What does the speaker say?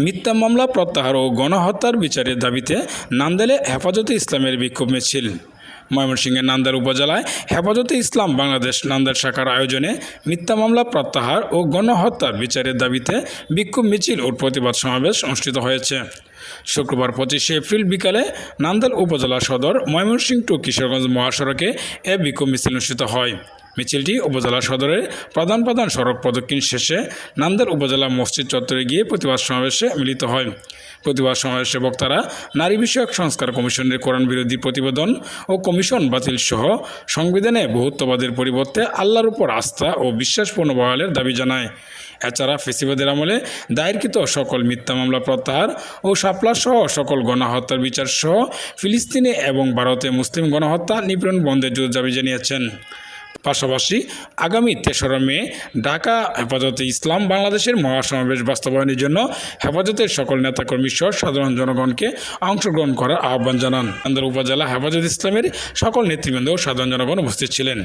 মিথ্যা মামলা প্রত্যাহার ও গণহত্যার বিচারের দাবিতে নান্দেলে হেফাজতে ইসলামের বিক্ষোভ মিছিল। ময়মনসিংহের নান্দেল উপজেলায় হেফাজতে ইসলাম বাংলাদেশ নান্দেল শাখার আয়োজনে মিথ্যা মামলা প্রত্যাহার ও গণহত্যার বিচারের দাবিতে বিক্ষোভ মিছিল ও প্রতিবাদ সমাবেশ অনুষ্ঠিত হয়েছে। শুক্রবার 25শে এপ্রিল বিকালে নান্দেল উপজেলা সদর ময়মনসিংহ টু কিশোরগঞ্জ মহাসড়কে এ বিক্ষোভ মিছিল অনুষ্ঠিত হয়। মিছিলটি উপজেলা সদরের প্রধান সড়ক প্রদক্ষিণ শেষে নান্দেল উপজেলা মসজিদ চত্বরে গিয়ে প্রতিবাদ সমাবেশে মিলিত হয়। প্রতিবাদ সমাবেশে বক্তারা নারী বিষয়ক সংস্কার কমিশনের কোরআন বিরোধী প্রতিবেদন ও কমিশন বাতিল সহ সংবিধানে বহুত্ববাদের পরিবর্তে আল্লাহর উপর আস্থা ও বিশ্বাস পুনর্বহালের দাবি জানায়। এছাড়া ফেসিবাদের আমলে দায়েরকৃত সকল মিথ্যা মামলা প্রত্যাহার ও শাপলা সহ সকল গণহত্যার বিচার সহ ফিলিস্তিনে এবং ভারতে মুসলিম গণহত্যা নিপীড়ন বন্ধের জোর দাবি জানিয়েছেন। পাশাপাশি আগামী 3রা মে ঢাকা হেফাজতে ইসলাম বাংলাদেশের মহাসমাবেশ বাস্তবায়নের জন্য হেফাজতের সকল নেতাকর্মী সহ সাধারণ জনগণকে অংশগ্রহণ করার আহ্বান জানান। নান্দেল উপজেলা হেফাজতে ইসলামের সকল নেতৃবৃন্দ ও সাধারণ জনগণ উপস্থিত ছিলেন।